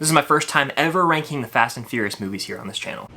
This is my first time ever ranking the Fast and Furious movies here on this channel.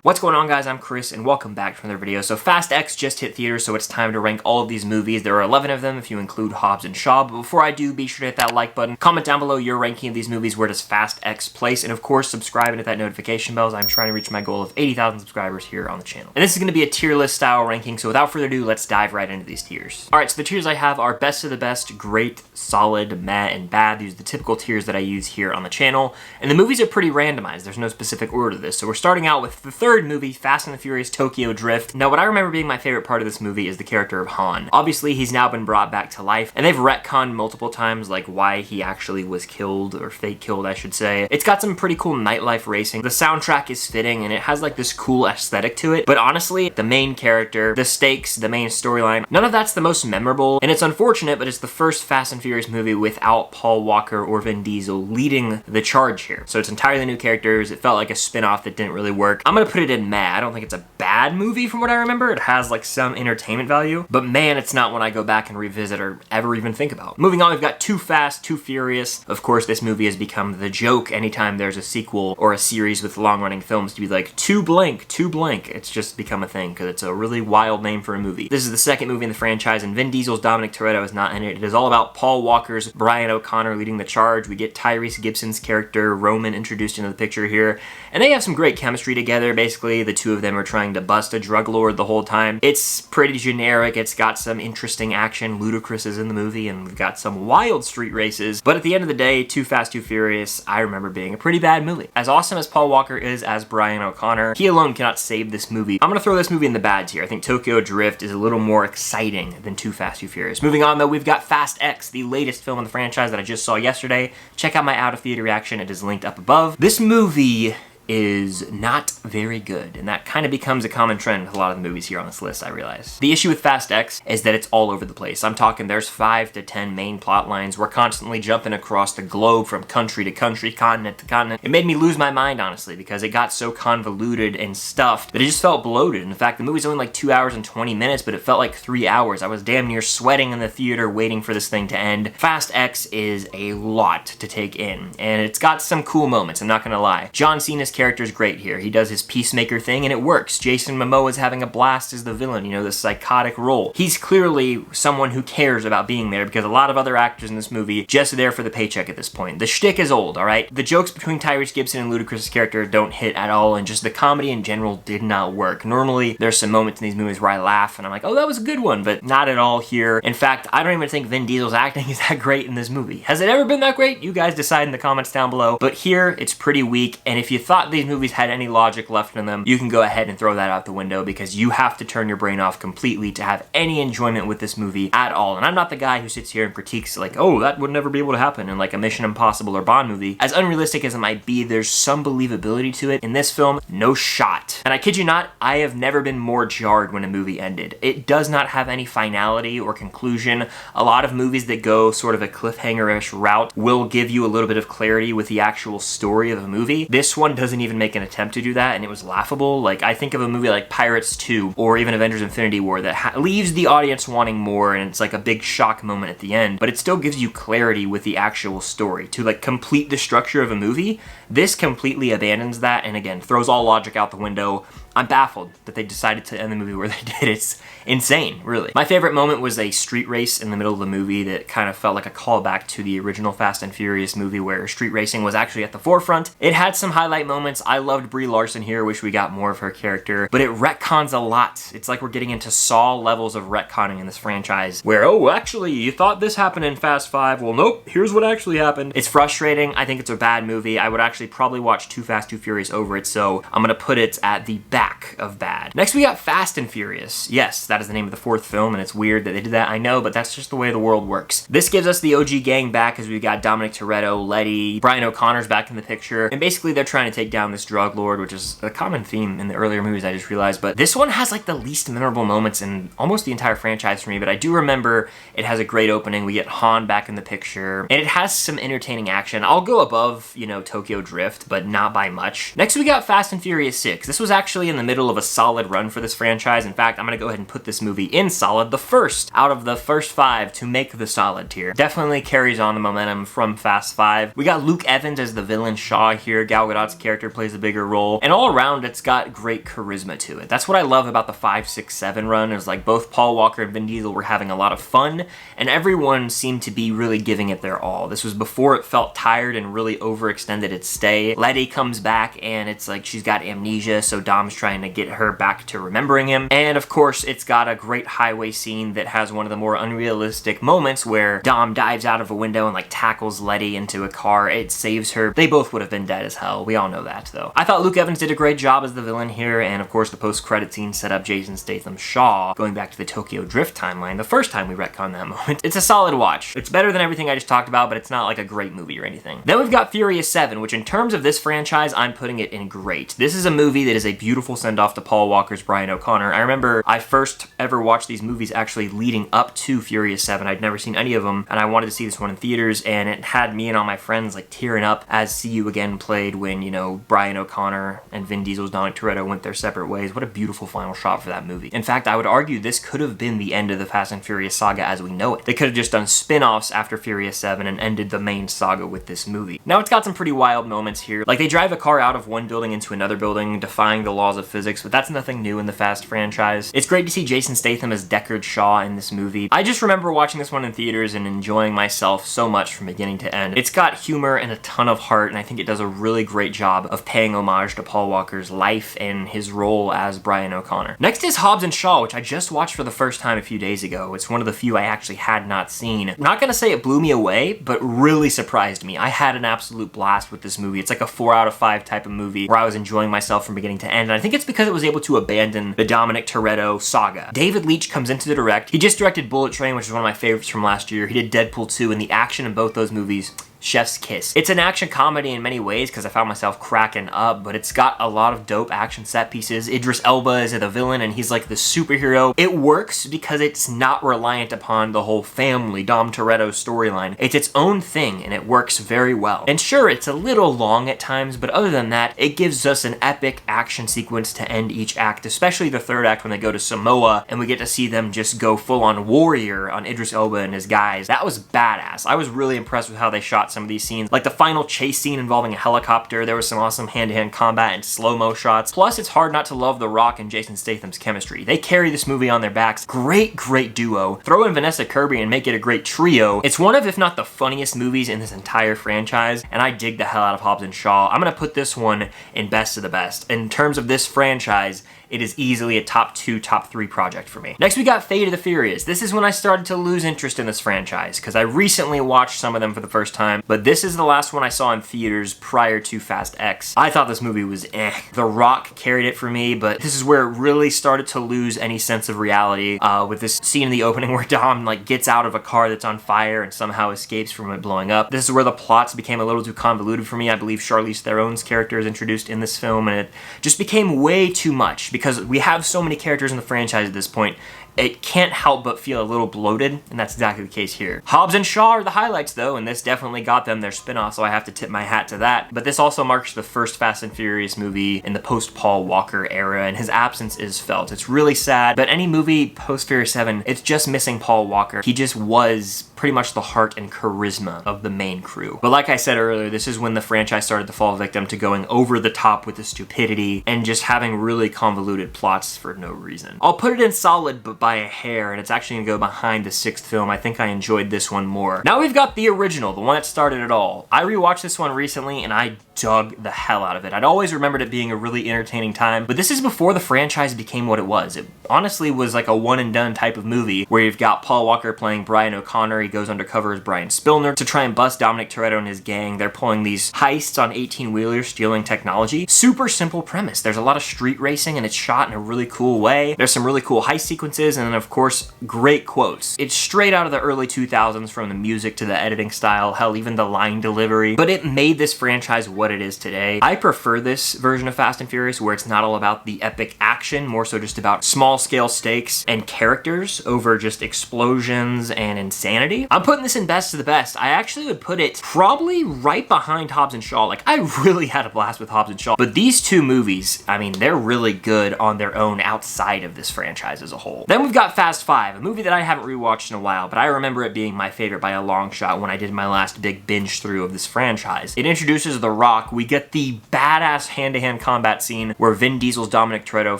What's going on, guys? I'm Chris and welcome back to another video. So Fast X just hit theaters, so it's time to rank all of these movies. There are 11 of them if you include Hobbs and Shaw, but before I do, be sure to hit that like button. Comment down below your ranking of these movies, where does Fast X place, and of course subscribe and hit that notification bell as I'm trying to reach my goal of 80,000 subscribers here on the channel. And this is going to be a tier list style ranking, so without further ado, let's dive right into these tiers. Alright, so the tiers I have are best of the best, great, solid, meh, and bad. These are the typical tiers that I use here on the channel, and the movies are pretty randomized. There's no specific order to this, so we're starting out with the third movie, Fast and the Furious Tokyo Drift. Now, what I remember being my favorite part of this movie is the character of Han. Obviously, he's now been brought back to life, and they've retconned multiple times, like, why he actually was killed, or fake killed, I should say. It's got some pretty cool nightlife racing. The soundtrack is fitting, and it has, like, this cool aesthetic to it, but honestly, the main character, the stakes, the main storyline, none of that's the most memorable, and it's unfortunate, but it's the first Fast and Furious movie without Paul Walker or Vin Diesel leading the charge here. So it's entirely new characters. It felt like a spin-off that didn't really work. I'm gonna put it in meh. I don't think it's a bad movie from what I remember. It has like some entertainment value, but man, it's not one I go back and revisit or ever even think about. Moving on, we've got Too Fast, Too Furious. Of course, this movie has become the joke anytime there's a sequel or a series with long-running films to be like, too blank, too blank. It's just become a thing because it's a really wild name for a movie. This is the second movie in the franchise, and Vin Diesel's Dominic Toretto is not in it. It is all about Paul Walker's Brian O'Connor leading the charge. We get Tyrese Gibson's character, Roman, introduced into the picture here, and they have some great chemistry together. Basically, the two of them are trying to bust a drug lord the whole time. It's pretty generic. It's got some interesting action. Ludacris is in the movie, and we've got some wild street races. But at the end of the day, Too Fast, Too Furious, I remember being a pretty bad movie. As awesome as Paul Walker is as Brian O'Connor, he alone cannot save this movie. I'm gonna throw this movie in the bad tier. I think Tokyo Drift is a little more exciting than Too Fast, Too Furious. Moving on, though, we've got Fast X, the latest film in the franchise that I just saw yesterday. Check out my out-of-theater reaction. It is linked up above. This movie is not very good, and that kind of becomes a common trend with a lot of the movies here on this list, I realize. The issue with Fast X is that it's all over the place. I'm talking there's 5 to 10 main plot lines. We're constantly jumping across the globe from country to country, continent to continent. It made me lose my mind, honestly, because it got so convoluted and stuffed that it just felt bloated. In fact, the movie's only like 2 hours and 20 minutes, but it felt like 3 hours. I was damn near sweating in the theater waiting for this thing to end. Fast X is a lot to take in, and it's got some cool moments, I'm not gonna lie. John Cena's character's great here. He does his peacemaker thing and it works. Jason Momoa is having a blast as the villain, you know, this psychotic role. He's clearly someone who cares about being there, because a lot of other actors in this movie just there for the paycheck at this point. The shtick is old, alright? The jokes between Tyrese Gibson and Ludacris' character don't hit at all, and just the comedy in general did not work. Normally, there's some moments in these movies where I laugh and I'm like, oh, that was a good one, but not at all here. In fact, I don't even think Vin Diesel's acting is that great in this movie. Has it ever been that great? You guys decide in the comments down below. But here, it's pretty weak, and if you thought these movies had any logic left in them, you can go ahead and throw that out the window, because you have to turn your brain off completely to have any enjoyment with this movie at all. And I'm not the guy who sits here and critiques like, oh, that would never be able to happen in like a Mission Impossible or Bond movie. As unrealistic as it might be, there's some believability to it. In this film, no shot. And I kid you not, I have never been more jarred when a movie ended. It does not have any finality or conclusion. A lot of movies that go sort of a cliffhanger-ish route will give you a little bit of clarity with the actual story of a movie. This one doesn't even make an attempt to do that, and it was laughable. Like, I think of a movie like Pirates 2 or even Avengers Infinity War that leaves the audience wanting more, and it's like a big shock moment at the end, but it still gives you clarity with the actual story. To like complete the structure of a movie, this completely abandons that, and again, throws all logic out the window. I'm baffled that they decided to end the movie where they did. It's insane, really. My favorite moment was a street race in the middle of the movie that kind of felt like a callback to the original Fast and Furious movie, where street racing was actually at the forefront. It had some highlight moments. I loved Brie Larson here. Wish we got more of her character, but it retcons a lot. It's like we're getting into Saw levels of retconning in this franchise, where, oh, actually, you thought this happened in Fast 5. Well, nope, here's what actually happened. It's frustrating. I think it's a bad movie. I would actually probably watch Too Fast, Too Furious over it, so I'm gonna put it at the back of bad. Next, we got Fast and Furious. Yes, that is the name of the 4th film, and it's weird that they did that, I know, but that's just the way the world works. This gives us the OG gang back, as we've got Dominic Toretto, Letty, Brian O'Connor's back in the picture, and basically they're trying to take down this drug lord, which is a common theme in the earlier movies, I just realized, but this one has like the least memorable moments in almost the entire franchise for me, but I do remember it has a great opening. We get Han back in the picture, and it has some entertaining action. I'll go above, you know, Tokyo Drift, but not by much. Next, we got Fast and Furious 6. This was actually in the middle of a solid run for this franchise. In fact, I'm gonna go ahead and put this movie in solid, the first out of the first 5 to make the solid tier. Definitely carries on the momentum from Fast 5. We got Luke Evans as the villain Shaw here. Gal Gadot's character plays a bigger role, and all around it's got great charisma to it. That's what I love about the 5, 6, 7 run, is like both Paul Walker and Vin Diesel were having a lot of fun, and everyone seemed to be really giving it their all. This was before it felt tired and really overextended its stay. Letty comes back and it's like she's got amnesia, so Dom's trying to get her back to remembering him. And of course, it's got a great highway scene that has one of the more unrealistic moments where Dom dives out of a window and like tackles Letty into a car. It saves her. They both would have been dead as hell. We all know that though. I thought Luke Evans did a great job as the villain here, and of course the post-credit scene set up Jason Statham's Shaw, going back to the Tokyo Drift timeline, the first time we retconned that moment. It's a solid watch. It's better than everything I just talked about, but it's not like a great movie or anything. Then we've got Furious 7, which in terms of this franchise, I'm putting it in great. This is a movie that is a beautiful send-off to Paul Walker's Brian O'Connor. I remember I first ever watched these movies actually leading up to Furious 7. I'd never seen any of them, and I wanted to see this one in theaters, and it had me and all my friends like tearing up as See You Again played when, you know, Brian O'Connor and Vin Diesel's Dominic Toretto went their separate ways. What a beautiful final shot for that movie. In fact, I would argue this could have been the end of the Fast and Furious saga as we know it. They could have just done spin-offs after Furious 7 and ended the main saga with this movie. Now it's got some pretty wild moments here. Like they drive a car out of one building into another building, defying the laws of physics, but that's nothing new in the Fast franchise. It's great to see Jason Statham as Deckard Shaw in this movie. I just remember watching this one in theaters and enjoying myself so much from beginning to end. It's got humor and a ton of heart, and I think it does a really great job of paying homage to Paul Walker's life and his role as Brian O'Connor. Next is Hobbs and Shaw, which I just watched for the first time a few days ago. It's one of the few I actually had not seen. I'm not gonna say it blew me away, but really surprised me. I had an absolute blast with this movie. It's like a 4 out of 5 type of movie where I was enjoying myself from beginning to end, and I think it's because it was able to abandon the Dominic Toretto saga. David Leitch comes in to direct. He just directed Bullet Train, which is one of my favorites from last year. He did Deadpool 2, and the action in both those movies, chef's kiss. It's an action comedy in many ways because I found myself cracking up, but it's got a lot of dope action set pieces. Idris Elba is the villain and he's like the superhero. It works because it's not reliant upon the whole family Dom Toretto storyline. It's its own thing and it works very well. And sure, it's a little long at times, but other than that, it gives us an epic action sequence to end each act, especially the third act when they go to Samoa and we get to see them just go full on warrior on Idris Elba and his guys. That was badass. I was really impressed with how they shot some of these scenes. Like the final chase scene involving a helicopter, there was some awesome hand-to-hand combat and slow-mo shots. Plus, it's hard not to love The Rock and Jason Statham's chemistry. They carry this movie on their backs. Great, great duo. Throw in Vanessa Kirby and make it a great trio. It's one of, if not the funniest movies in this entire franchise, and I dig the hell out of Hobbs and Shaw. I'm gonna put this one in best of the best. In terms of this franchise, it is easily a top 2, top 3 project for me. Next, we got Fate of the Furious. This is when I started to lose interest in this franchise, because I recently watched some of them for the first time, but this is the last one I saw in theaters prior to Fast X. I thought this movie was eh. The Rock carried it for me, but this is where it really started to lose any sense of reality, with this scene in the opening where Dom like gets out of a car that's on fire and somehow escapes from it blowing up. This is where the plots became a little too convoluted for me. I believe Charlize Theron's character is introduced in this film, and it just became way too much, because we have so many characters in the franchise at this point. It can't help but feel a little bloated, and that's exactly the case here. Hobbs and Shaw are the highlights though, and this definitely got them their spin-off, so I have to tip my hat to that. But this also marks the first Fast and Furious movie in the post-Paul Walker era, and his absence is felt. It's really sad, but any movie post-Furious 7, it's just missing Paul Walker. He just was pretty much the heart and charisma of the main crew. But like I said earlier, this is when the franchise started to fall victim to going over the top with the stupidity and just having really convoluted plots for no reason. I'll put it in solid, but by a hair, and it's actually gonna go behind the 6th film. I think I enjoyed this one more. Now we've got the original, the one that started it all. I rewatched this one recently and I dug the hell out of it. I'd always remembered it being a really entertaining time, but this is before the franchise became what it was. It honestly was like a one and done type of movie where you've got Paul Walker playing Brian O'Connor. He goes undercover as Brian Spillner to try and bust Dominic Toretto and his gang. They're pulling these heists on 18-wheelers, stealing technology. Super simple premise. There's a lot of street racing and it's shot in a really cool way. There's some really cool heist sequences. sequences, and then of course, great quotes. It's straight out of the early 2000s, from the music to the editing style, hell, even the line delivery, but it made this franchise what it is today. I prefer this version of Fast and Furious where it's not all about the epic action, more so just about small scale stakes and characters over just explosions and insanity. I'm putting this in best of the best. I actually would put it probably right behind Hobbs and Shaw. Like, I really had a blast with Hobbs and Shaw, but these two movies, I mean, they're really good on their own outside of this franchise as a whole. Then we've got Fast 5, a movie that I haven't rewatched in a while, but I remember it being my favorite by a long shot when I did my last big binge through of this franchise. It introduces The Rock. We get the badass hand-to-hand combat scene where Vin Diesel's Dominic Toretto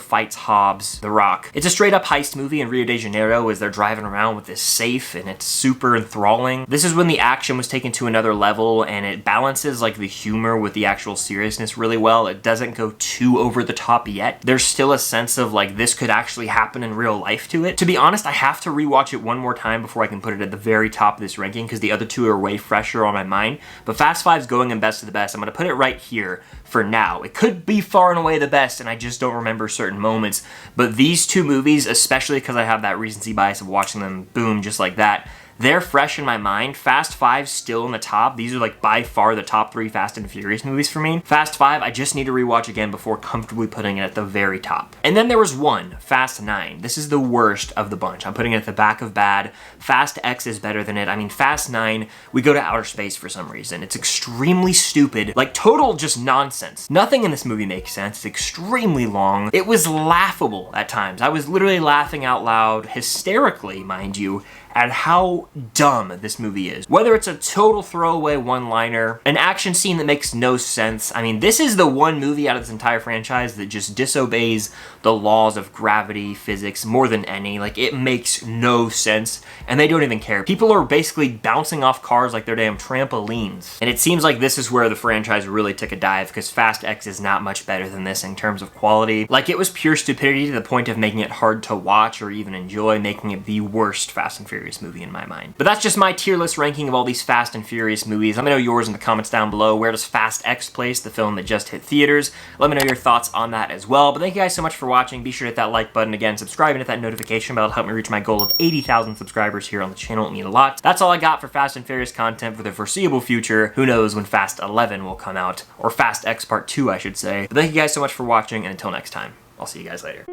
fights Hobbs, The Rock. It's a straight-up heist movie in Rio de Janeiro as they're driving around with this safe, and it's super enthralling. This is when the action was taken to another level, and it balances like the humor with the actual seriousness really well. It doesn't go too over the top yet. There's still a sense of like this could actually happen in real life to it. To be honest, I have to rewatch it one more time before I can put it at the very top of this ranking because the other two are way fresher on my mind. But Fast 5's going in best of the best. I'm gonna put it right here for now. It could be far and away the best, and I just don't remember certain moments. But these two movies, especially because I have that recency bias of watching them boom just like that, they're fresh in my mind. Fast 5's still in the top. These are like by far the top 3 Fast and Furious movies for me. Fast 5, I just need to rewatch again before comfortably putting it at the very top. And then there was one, Fast 9. This is the worst of the bunch. I'm putting it at the back of bad. Fast X is better than it. I mean, Fast 9, we go to outer space for some reason. It's extremely stupid, like total just nonsense. Nothing in this movie makes sense. It's extremely long. It was laughable at times. I was literally laughing out loud, hysterically, mind you, at how dumb this movie is. Whether it's a total throwaway one-liner, an action scene that makes no sense. I mean, this is the one movie out of this entire franchise that just disobeys the laws of gravity, physics, more than any. Like, it makes no sense, and they don't even care. People are basically bouncing off cars like they're damn trampolines. And it seems like this is where the franchise really took a dive, because Fast X is not much better than this in terms of quality. Like, it was pure stupidity to the point of making it hard to watch or even enjoy, making it the worst Fast and Furious movie in my mind. But that's just my tier list ranking of all these Fast and Furious movies. Let me know yours in the comments down below. Where does Fast X place, the film that just hit theaters? Let me know your thoughts on that as well. But thank you guys so much for watching. Be sure to hit that like button. Again, subscribe and hit that notification bell to help me reach my goal of 80,000 subscribers here on the channel. It means a lot. That's all I got for Fast and Furious content for the foreseeable future. Who knows when Fast 11 will come out, or Fast X Part 2, I should say. But thank you guys so much for watching, and until next time, I'll see you guys later.